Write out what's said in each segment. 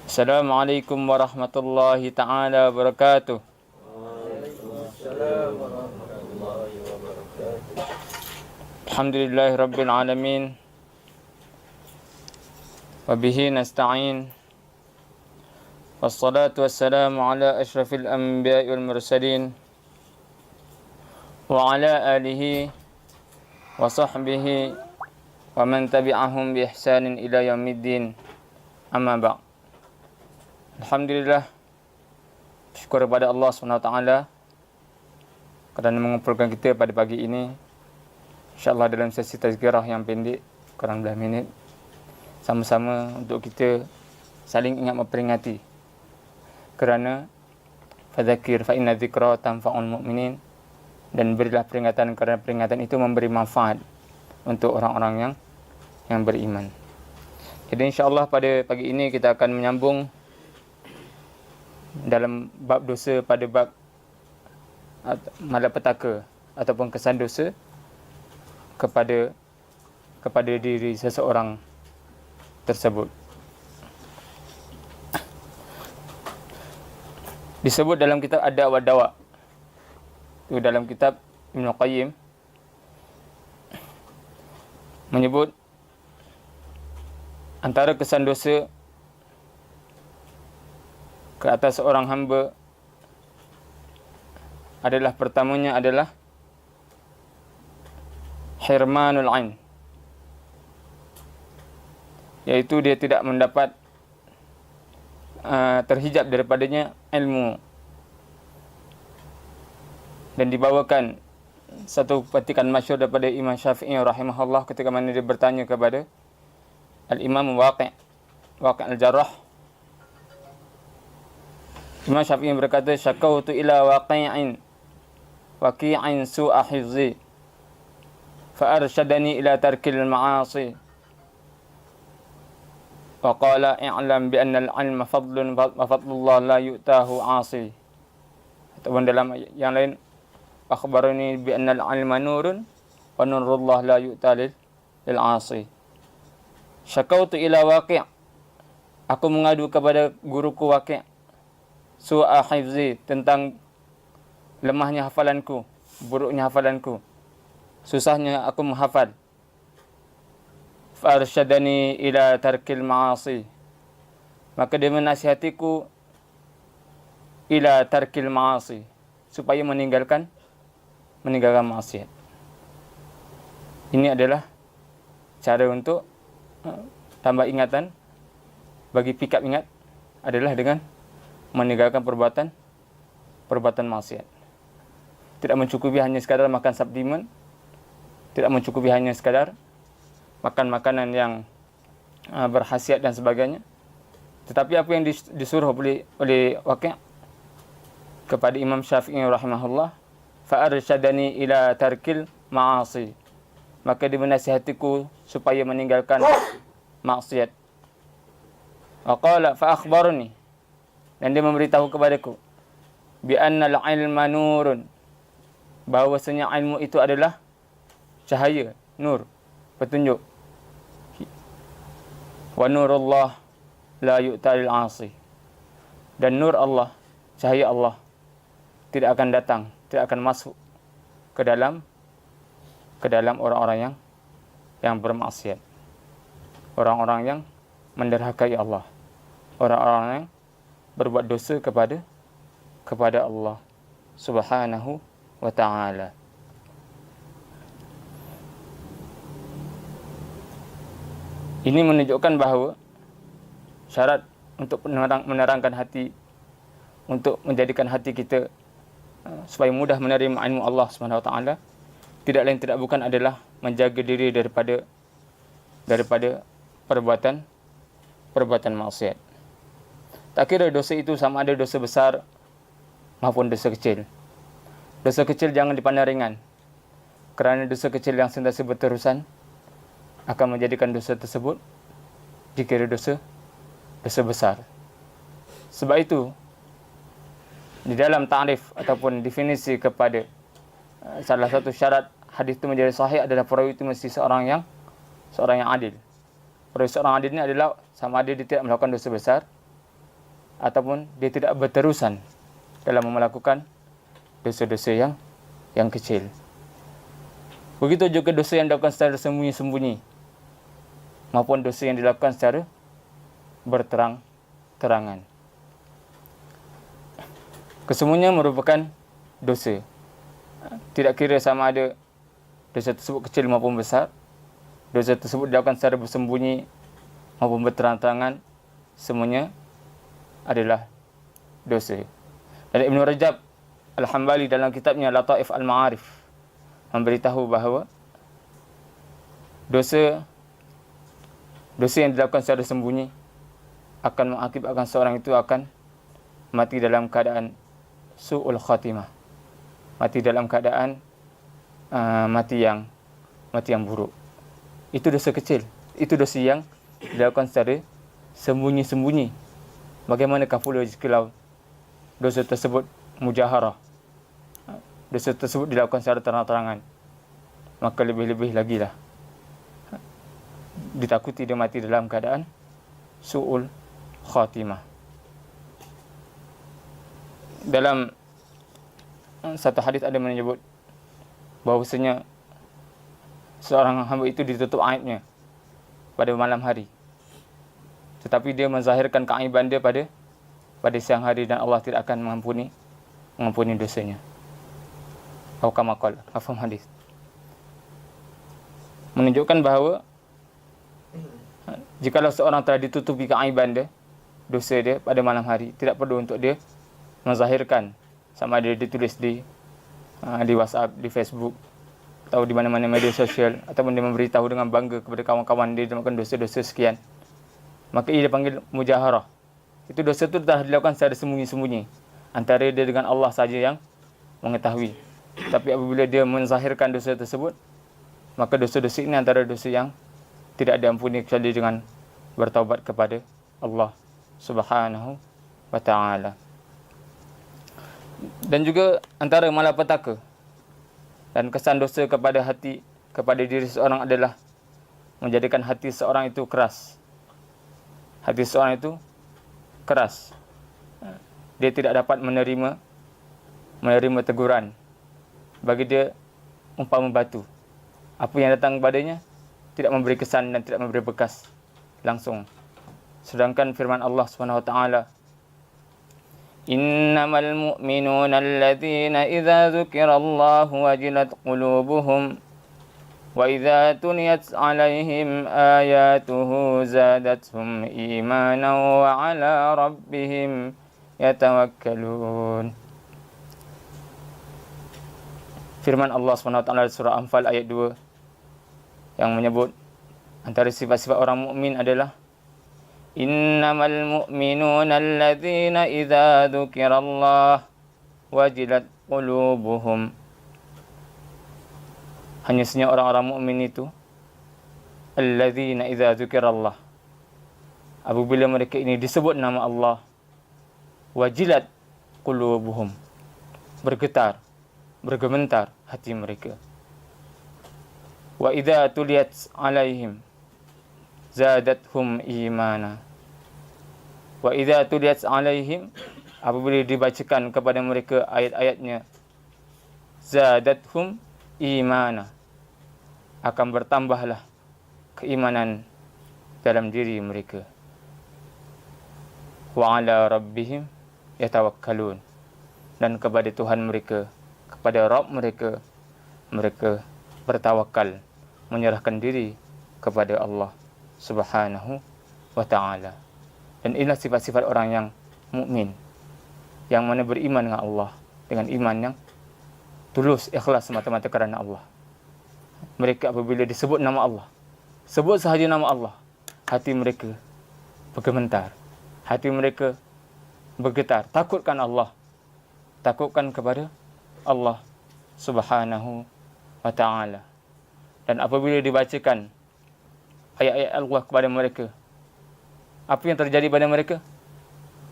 Assalamualaikum warahmatullahi taala wabarakatuh. Waalaikumsalam warahmatullahi wabarakatuh. Alhamdulillahirabbil alamin. Wa bihi nasta'in. Wassalatu wassalamu ala asyrafil anbiya'i wal mursalin wa ala alihi wa sahbihi wa man tabi'ahum bi ihsanin ila yaumiddin. Amma ba'd. Alhamdulillah, syukur kepada Allah SWT kerana mengumpulkan kita pada pagi ini, InsyaAllah dalam sesi tazkirah yang pendek, kurang 12 minit, sama-sama untuk kita saling ingat memperingati. Kerana fadzakir fa inna dzikra tanfa'ul mu'minin, dan berilah peringatan kerana peringatan itu memberi manfaat untuk orang-orang yang beriman. Jadi insya-Allah pada pagi ini kita akan menyambung dalam bab dosa pada bab malapetaka ataupun kesan dosa kepada diri seseorang tersebut. Disebut dalam kitab Ad-Dawa Dawa. Itu dalam kitab Ibn Qayyim menyebut antara kesan dosa ke atas seorang hamba adalah, pertamanya adalah hirmanul ain, iaitu dia tidak mendapat terhijab daripadanya ilmu. Dan dibawakan satu petikan masyhur daripada Imam Syafi'i rahimahullah ketika mana dia bertanya kepada Al-Imam Waqi' al-Jarrah. Imam Syafi'i berkata, syakautu ila waqi'in su'a hifzi fa arsyadani ila tarkil ma'asi wa qala i'lam bi anna al-'ilma fadlun wa fadlullah la yu'tahu 'asi. Ataupun dalam yang lain, akhbarani bi anna al-'ilma nurun wa nurullah la yu'ta lil 'asi. Syakautu ila Waqi', aku mengadu kepada guruku Waqi', su'a hifzi, tentang lemahnya hafalanku, buruknya hafalanku, susahnya aku menghafal. Farsyadani ila tarkil ma'asi, maka dia menasihatiku ila tarkil ma'asi, supaya meninggalkan maksiat. Ini adalah cara untuk tambah ingatan, bagi pikap ingat adalah dengan meninggalkan perbuatan maksiat. Tidak mencukupi hanya sekadar makan supplement, tidak mencukupi hanya sekadar makan makanan yang berkhasiat dan sebagainya. Tetapi apa yang disuruh oleh Waqi' kepada Imam Syafi'i rahimahullah, fa arsyadani ila tarkil ma'asi, maka dia menasihatiku supaya meninggalkan maksiat. Wa qala fa akhbarni, dan dia memberitahu kepadaku, bi annal ilma nurun, bahawasanya ilmu itu adalah cahaya, nur, petunjuk. Wa nurullah la yu'ta lil 'asi, dan nur Allah, cahaya Allah, tidak akan datang, tidak akan masuk ke dalam orang-orang yang bermaksiat, orang-orang yang menderhakai Allah, orang-orang yang berbuat dosa kepada Allah Subhanahu wa ta'ala. Ini menunjukkan bahawa syarat untuk menerangkan hati, untuk menjadikan hati kita supaya mudah menerima ilmu Allah Subhanahu wa ta'ala, tidak lain tidak bukan adalah menjaga diri daripada perbuatan maksiat. Tak kira dosa itu sama ada dosa besar maupun dosa kecil. Dosa kecil jangan dipandang ringan, kerana dosa kecil yang sentiasa berterusan akan menjadikan dosa tersebut dikira dosa besar. Sebab itu, di dalam ta'rif ataupun definisi kepada salah satu syarat hadis itu menjadi sahih adalah perawi itu mesti seorang yang adil. Perawi seorang adil ini adalah sama ada dia tidak melakukan dosa besar ataupun dia tidak berterusan dalam melakukan dosa-dosa yang kecil. Begitu juga dosa yang dilakukan secara sembunyi-sembunyi maupun dosa yang dilakukan secara berterang-terangan. Kesemuanya merupakan dosa. Tidak kira sama ada dosa tersebut kecil maupun besar. Dosa tersebut dilakukan secara bersembunyi maupun berterang-terangan, semuanya adalah dosa. Dan Ibn Rajab Al-Hambali dalam kitabnya Lataif Al-Ma'arif memberitahu bahawa dosa yang dilakukan secara sembunyi akan mengakibatkan seorang itu akan mati dalam keadaan su'ul khatimah, mati dalam keadaan mati yang buruk. Itu dosa kecil, itu dosa yang dilakukan secara sembunyi-sembunyi. Bagaimanakah pula jika dosa tersebut mujaharah, dosa tersebut dilakukan secara terang-terangan, maka lebih-lebih lagi lah ditakuti dia mati dalam keadaan su'ul khatimah. Dalam satu hadis ada menyebut bahawasanya seorang hamba itu ditutup aibnya pada malam hari, tetapi dia menzahirkan keaiban dia pada siang hari, dan Allah tidak akan mengampuni dosanya. Atau kama qala, mafhum hadis. Menunjukkan bahawa jikalau seorang telah ditutupi keaiban dia, dosa dia pada malam hari, tidak perlu untuk dia menzahirkan, sama ada ditulis di WhatsApp, di Facebook, atau di mana-mana media sosial, ataupun dia memberitahu dengan bangga kepada kawan-kawan dia melakukan dosa-dosa sekian. Maka ia dipanggil mujaharah. Itu dosa itu telah dilakukan secara sembunyi-sembunyi, antara dia dengan Allah saja yang mengetahui. Tapi apabila dia menzahirkan dosa tersebut, maka dosa-dosa ini antara dosa yang tidak diampuni kecuali dengan bertaubat kepada Allah Subhanahu wa ta'ala. Dan juga antara malapetaka dan kesan dosa kepada diri seorang adalah menjadikan hati seorang itu keras. Hati seorang itu keras. Dia tidak dapat menerima teguran. Bagi dia umpama batu. Apa yang datang kepadanya tidak memberi kesan dan tidak memberi bekas langsung. Sedangkan firman Allah Subhanahu wa taala, innamal mu'minuna alladzina idza dzukirallahu wajilat qulubuhum wa idza tuliyat 'alaihim ayatuhu zadatuhum imanan wa 'ala rabbihim yatawakkalun. Firman Allah SWT surah Anfal ayat 2 yang menyebut antara sifat-sifat orang mukmin adalah innamal mu'minuna alladzina idza dzukirallah wajilat qulubuhum. Hanya saja orang-orang mukmin itu alladzina idza dzukirallah, apabila mereka ini disebut nama Allah, wajilat qulubuhum, bergementar hati mereka. Wa idza tuliyat alaihim zadatuhum imana. Wa idza tuliyat alaihim, apabila dibacakan kepada mereka ayat-ayatnya, zadatuhum imana, akan bertambahlah keimanan dalam diri mereka. Wa ala rabbihim yatawakkalun, dan kepada Tuhan mereka, kepada Rabb mereka, mereka bertawakal, menyerahkan diri kepada Allah Subhanahu wa ta'ala. Dan inilah sifat-sifat orang yang mukmin, yang mana beriman dengan Allah dengan iman yang tulus, ikhlas semata-mata kerana Allah. Mereka apabila disebut nama Allah, sebut sahaja nama Allah, hati mereka bergementar, hati mereka bergetar, takutkan Allah, takutkan kepada Allah Subhanahu wa ta'ala. Dan apabila dibacakan ayat-ayat Allah kepada mereka, apa yang terjadi pada mereka?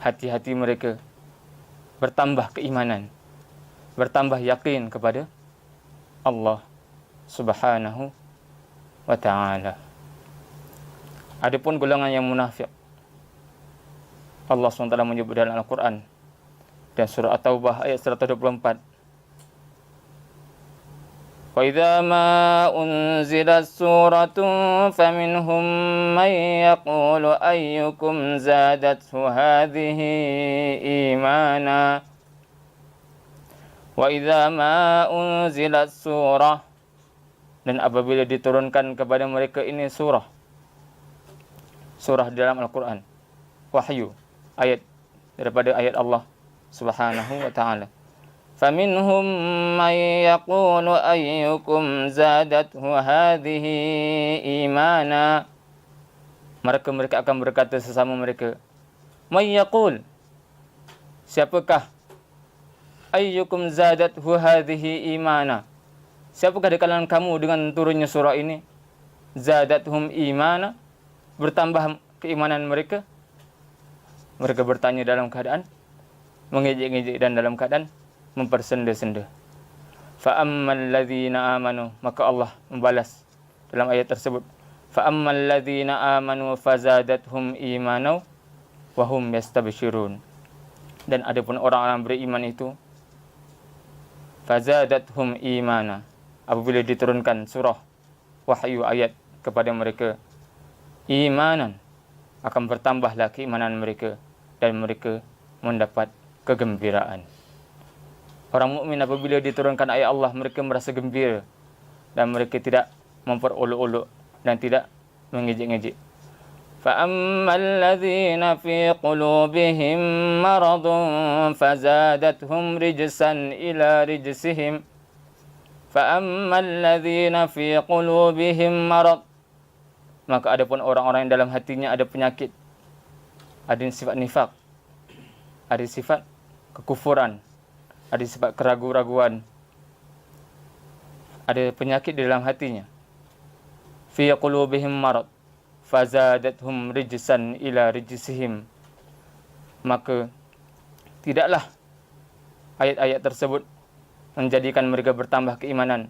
Hati-hati mereka bertambah keimanan, bertambah yakin kepada Allah Subhanahu wa ta'ala. Adapun golongan yang munafik, Allah SWT menyebut dalam Al-Quran dan surah At-Taubah ayat 124. وَإِذَا مَا أُنْزِلَتْ سُورَةٌ فَمِنْهُمْ مَنْ يَقُولُ أَيُّكُمْ زَادَتْهُ هَذِهِ إِيمَانًا وَإِذَا مَا أُنْزِلَتْ سُورَةٌ, dan apabila diturunkan kepada mereka ini surah dalam Al-Quran, wahyu, ayat daripada ayat Allah Subhanahu wa ta'ala. فَمِنْهُمْ مَنْ يَقُولُ أَيُّكُمْ زَادَتْهُ هَذِهِ إِيمَانًا, mereka akan berkata sesama mereka, مَنْ يَقُولُ, siapakah, ayyukum zadathu hadhihi imana, siapakah di kalangan kamu dengan turunnya surah ini zadathum imana, bertambah keimanan mereka. Mereka bertanya dalam keadaan mengejek-ngejek dan dalam keadaan mempersenda-senda. Fa ammal ladzina amanu, maka Allah membalas dalam ayat tersebut, fa ammal ladzina amanu fazadathum imana wa hum yastabshirun, dan adapun orang-orang beriman itu fazadathum imana, apabila diturunkan surah wahyu ayat kepada mereka, imanan, akan bertambahlah keimanan mereka dan mereka mendapat kegembiraan. Orang mukmin apabila diturunkan ayat Allah, mereka merasa gembira dan mereka tidak memperolok-olok dan tidak mengejek-ngejek. فَأَمَّا الَّذِينَ فِي قُلُوبِهِمْ مَرَضٌ فَزَادَتْهُمْ رِجْسًا إِلَى رِجْسِهِمْ فَأَمَّا الَّذِينَ فِي قُلُوبِهِمْ مَرَضٌ, maka adapun orang-orang yang dalam hatinya ada penyakit, ada sifat nifak, ada sifat kekufuran, ada sifat keraguan-raguan, ada penyakit di dalam hatinya. Fi qulubihim marad fazadathum rijsan ila rijsihim, maka tidaklah ayat-ayat tersebut menjadikan mereka bertambah keimanan,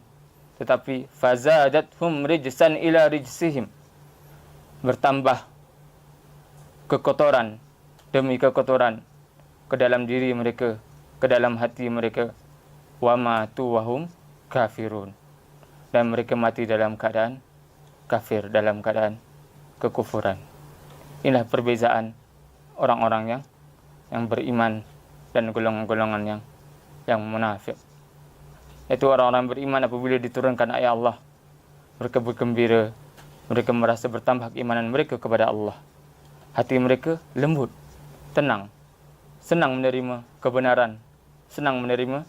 tetapi fazadathum rijsan ila rijsihim, bertambah kekotoran demi kekotoran ke dalam diri mereka, ke dalam hati mereka. Wa matu wahum kafirun, dan mereka mati dalam keadaan kafir, dalam keadaan kekufuran. Inilah perbezaan orang-orang yang beriman dan golongan-golongan yang munafik. Itu orang-orang beriman apabila diturunkan ayat Allah, mereka bergembira, mereka merasa bertambah keimanan mereka kepada Allah. Hati mereka lembut, tenang, senang menerima kebenaran, senang menerima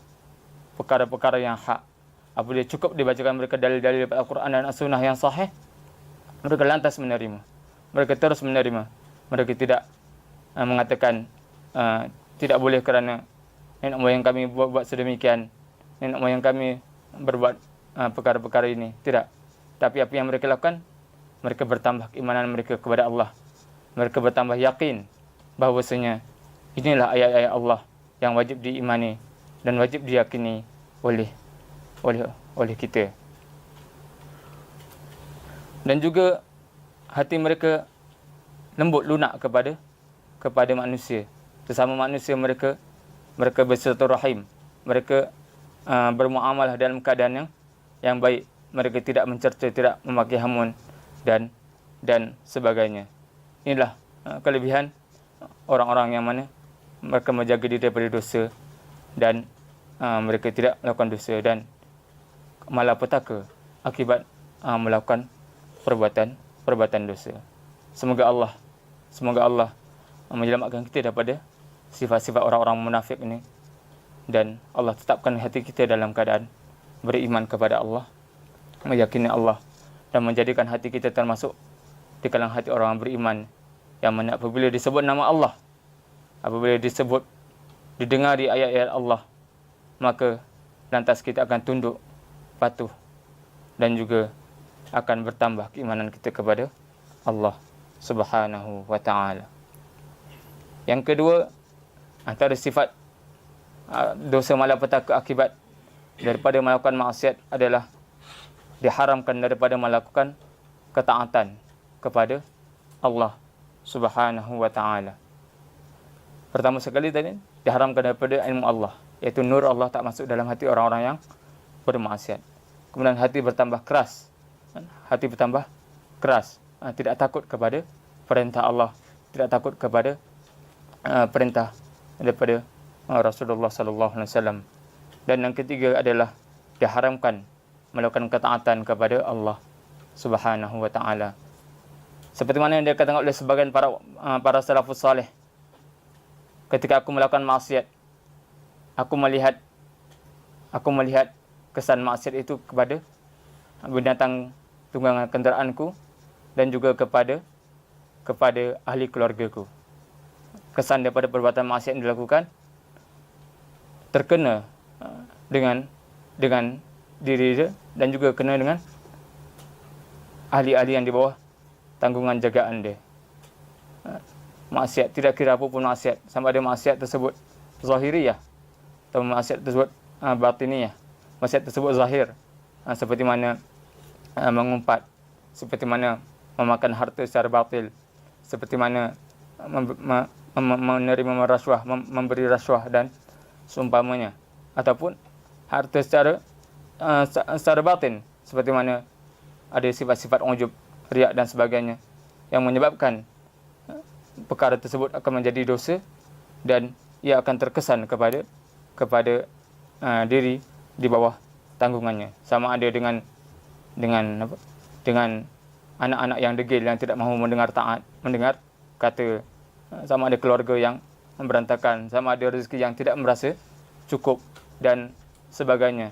perkara-perkara yang hak. Apabila cukup dibacakan mereka dalil-dalil daripada Al-Quran dan As-Sunnah yang sahih, mereka lantas menerima. Mereka terus menerima. Mereka tidak mengatakan tidak boleh kerana nenek moyang kami buat sedemikian, nenek moyang kami berbuat perkara-perkara ini. Tidak. Tapi apa yang mereka lakukan, mereka bertambah keimanan mereka kepada Allah. Mereka bertambah yakin bahawasanya inilah ayat-ayat Allah yang wajib diimani dan wajib diyakini oleh kita. Dan juga hati mereka lembut lunak kepada manusia, sesama manusia. Mereka bersilaturahim, mereka bermuamalah dalam keadaan yang baik. Mereka tidak mencerca, tidak memaki hamun dan sebagainya. Inilah kelebihan orang-orang yang mana mereka menjaga diri daripada dosa dan mereka tidak melakukan dosa dan malapetaka akibat melakukan perbuatan dosa. Semoga Allah menyelamatkan kita daripada sifat-sifat orang-orang munafik ini, dan Allah tetapkan hati kita dalam keadaan beriman kepada Allah, meyakini Allah, dan menjadikan hati kita termasuk di kalangan hati orang beriman yang mana apabila disebut nama Allah, apabila didengari ayat-ayat Allah, maka lantas kita akan tunduk, patuh, dan juga akan bertambah keimanan kita kepada Allah Subhanahu wa ta'ala. Yang kedua, antara sifat dosa malapetaka akibat daripada melakukan maksiat adalah diharamkan daripada melakukan ketaatan kepada Allah Subhanahu wa ta'ala. Pertama sekali tadi diharamkan daripada ilmu Allah, iaitu nur Allah tak masuk dalam hati orang-orang yang bermaksiat. Kemudian hati bertambah keras. Hati bertambah keras, tidak takut kepada perintah Allah, tidak takut kepada perintah daripada Rasulullah sallallahu alaihi wasallam. Dan yang ketiga adalah diharamkan melakukan ketaatan kepada Allah Subhanahu wa taala. Seperti mana yang dikatakan oleh sebagian para salafus saleh, ketika aku melakukan maksiat, aku melihat kesan maksiat itu kepada binatang tunggangan kenderaanku dan juga kepada ahli keluargaku. Kesan daripada perbuatan maksiat yang dilakukan terkena dengan diri dia dan juga kena dengan ahli-ahli yang di bawah tanggungan jagaan dia. Maksiat, tidak kira apa pun maksiat, sama ada maksiat tersebut zahiriyah atau maksiat tersebut batiniyah. Maksiat tersebut zahir, seperti mana mengumpat, seperti mana memakan harta secara batil, seperti mana menerima rasuah, memberi rasuah dan seumpamanya, ataupun harta secara batin, seperti mana ada sifat-sifat ujub, riak dan sebagainya yang menyebabkan perkara tersebut akan menjadi dosa dan ia akan terkesan kepada diri di bawah tanggungannya. Sama ada dengan anak-anak yang degil yang tidak mahu mendengar kata, sama ada keluarga yang berantakan, sama ada rezeki yang tidak merasa cukup dan sebagainya.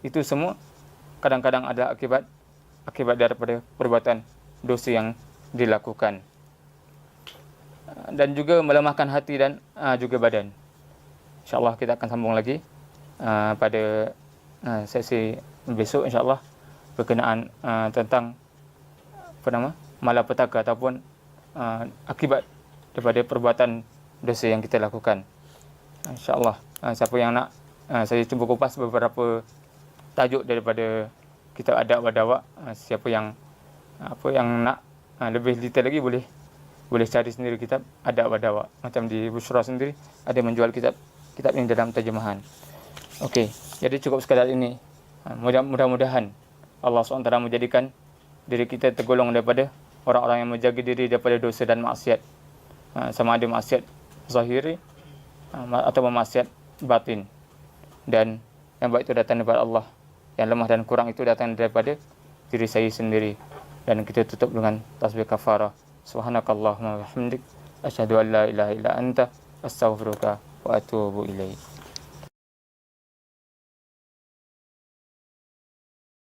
Itu semua kadang-kadang adalah akibat daripada perbuatan dosa yang dilakukan. Dan juga melemahkan hati dan juga badan. InsyaAllah kita akan sambung lagi pada sesi besok insyaAllah berkenaan tentang malapetaka ataupun akibat daripada perbuatan dosa yang kita lakukan. InsyaAllah siapa yang nak, saya cuba kupas beberapa tajuk daripada kitab Adab wa Dawa. Siapa yang nak lebih detail lagi boleh cari sendiri kitab Adab wa Dawa. Macam di Bushra sendiri ada menjual kitab ini dalam terjemahan. Okey, jadi cukup sekadar ini. Mudah-mudahan Allah SWT menjadikan diri kita tergolong daripada orang-orang yang menjaga diri daripada dosa dan maksiat, sama ada maksiat zahiri atau maksiat batin. Dan yang baik itu datang daripada Allah, yang lemah dan kurang itu datang daripada diri saya sendiri. Dan kita tutup dengan tasbih kafarah. Subhanakallahumma wa bihamdik, asyhadu an la ilaha illa anta, astaghfiruka wa atubu ilaik.